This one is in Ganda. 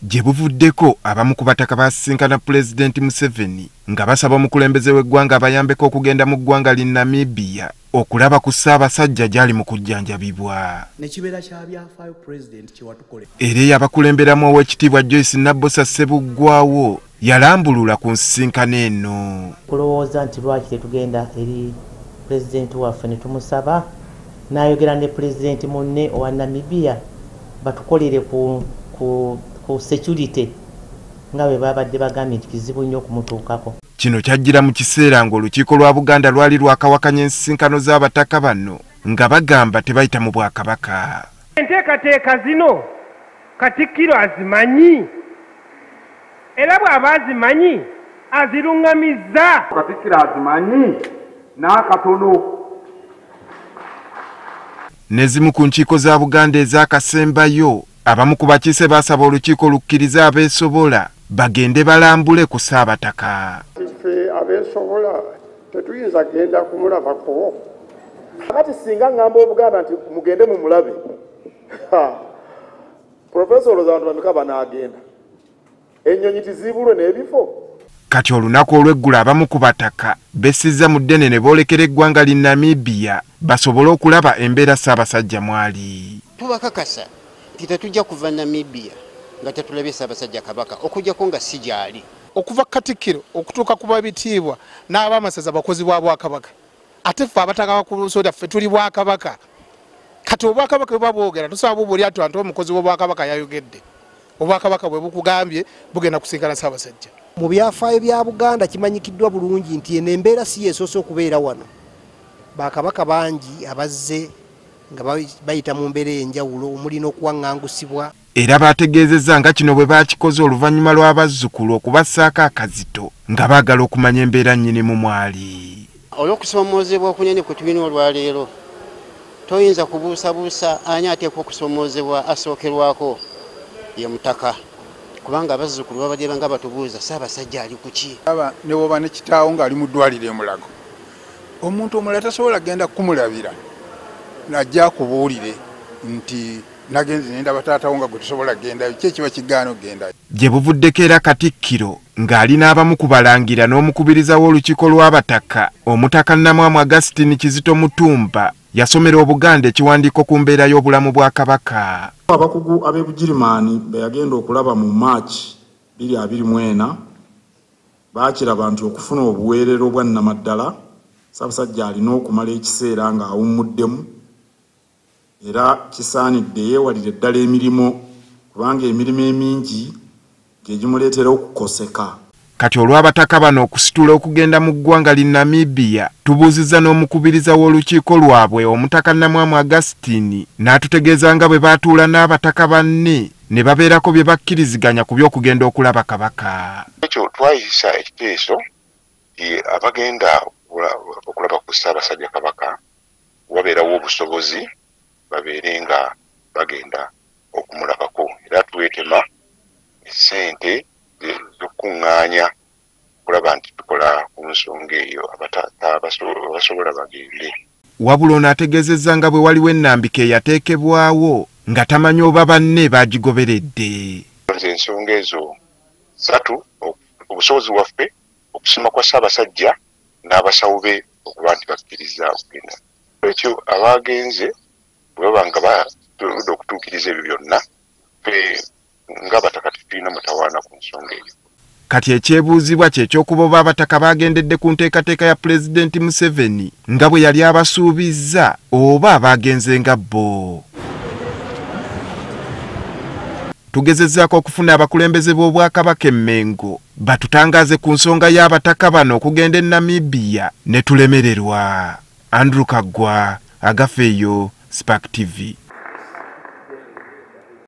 gye buvuddeko abamu ku bataka basisinkana Pulezidenti Museveni nga basaba omukulembeze w'eggwanga abayambeko okugenda mu ggwanga li Namibia okulaba ku Ssaabasajja gy'ali mu kujjanjabibwa. Era eyabakulemberamu Oweekitiibwa Joyce Nabbosa Ssebuggwawo yalambulula ku nsisinkano eno. Kulowooza nti lwaki tetugenda eri Pulezidenti waffe ne tumusaba n'ayogera ne Pulezidenti munne owa Namibia batukolere ku security nga bwe babadde bagambye nti kizibu nnyo okumutuukako. Kino kyajjira mu kiseera ng'olukiiko lwa Buganda lwali lwakawakanya ensisinkano z'abataka bano nga bagamba tebayita mu Bwakabaka. Enteekateeka zino Katikkiro azimanyi era bw'aba azimanyi aziruŋŋamizza. Katikkiro azimanyi n'akatono. Nezimu ku nkiiko za Buganda ez'akasembayo abamu ku bakiise basaba olukiiko lukkirize abeesobola bagende balambule ku Ssaabataka. Ffe abeesobola tetuyinza genda kumulabako. Kati singa ngamba Obuganda nti mugende mu mulabe, Professor Olozantu bameka banaagenda, ennyonyi tizibulwe n'ebifo. Kati olunaku olw'eggulu abamu ku bataka bessizza mu ddene ne boolekera eggwanga li Namibia basobole okulaba embeera Ssaabasajja mwali. Tubakakasa nti tetujja kuva Namibia nga tetulabye Ssaabasajja Kabaka okujjako nga si gyali. Okuva Katikkiro okutuuka ku babitiibwa n'abamasaza bakozi bwa Bwakabaka. Ate ffe abataka ku Busoga ffe tuli Bwakabaka. Kati Obwakabaka bwe babwogera tusaba bubuli atu omukozi w'Obwakabaka yayogedde. Obwakabaka bwe bukugambye bugenda kusinkana Ssaabasajja. Mu byafaayo bya Buganda kimanyikiddwa bulungi nti eno embeera si yeesoose okubeera wano. Bakabaka bangi abazze nga bayita mu mbeera ey'enjawulo omuli n'okuwaŋŋangusibwa. Era baategeezezza nga kino bwe baakikoze oluvannyuma lw'abazzukulu okubassaako akazito nga baagala okumanya embeera nnyinimu mwali. Olw'okusoomoozebwa okunene kwe tulina olwaleero toyinza kubuusabuusa ani ateekwa okusoomoozebwa asookerwako ye mutaka. Kubanga abazzukulu babadde nga batubuuza Ssaabasajja ali ku ki? Ne bw'oba ne kitaawo ng'ali mu ddwaliro e Mulago, omuntu omulala tasobola genda kumulabira najja akubuulire nti nagenze ne ndaba taatawo nga gwe tosobola gendayo, ki ekiba kigaana okgendayo. Gye buvuddeko era Katikkiro ng'ali n'abamu ku balangira n'omukubiriza w'olukiiko lw'abataka Omutaka Nnamwamu Augustine Kizito Mutumba yasomera Obuganda ekiwandiiko ku mbeera y'obulamu bwa Kabaka. Abakugu ab'e Bugirimaani be yagenda okulaba mu Maaci 2024 baakiraba nti okufuna obuweerero bwa nnamaddala Ssaabasajja alina okumala ekiseera ng'awummuddemu era kisaanidde yeewalire eddala emirimu kubanga emirimu emingi gyegimuleetera okukoseka. Kati olw'abataka bano okusitula okugenda mu ggwanga li Namibia tubuuzizza n'omukubiriza w'olukiiko lwabwe Omutaka Nnamwamu Augustine n'atutegeeza nga bwe baatuula n'abataka banne ne babeerako bye bakkiriziganya ku by'okugenda okulaba Kabaka. Ekyo twayisa ekiteeso abagenda okulaba ku Ssaabasajja Kabaka wabeerawo obusobozi babeere nga bagenda okumulabako era twetema essente z'okuŋŋaanya kulaba nti tukola ku nsonga eyo abataka basobola bagende. Wabula ono ategeezezza nga bwe waliwo ennambika eyateekebwawo nga tamanyi oba banne baagigoberedde. Ensonga ezo ssatu: obusobozi bwaffe, okusima kwa Ssaabasajja n'abasawo be okuba nti bakkiriza okugenda. Ekyo abagenze bwe baba nga baludde okutuukiriza ebyo byonna ng'abataka tulina mutawaana ku nsonga eyo. Kati ekyebuuzibwa kye ky'okuba oba abataka baagendedde ku nteekateeka ya Pulezidenti Museveni nga bwe yali abasuubizza oba baagenze nga bo. Tugezezzaako okufuna abakulembeze b'Obwakabaka e Mengo batutangaaze ku nsonga y'abataka bano okugenda e Namibia ne tulemererwa. Andrew Kaggwa, Agafeeyo, Spark TV.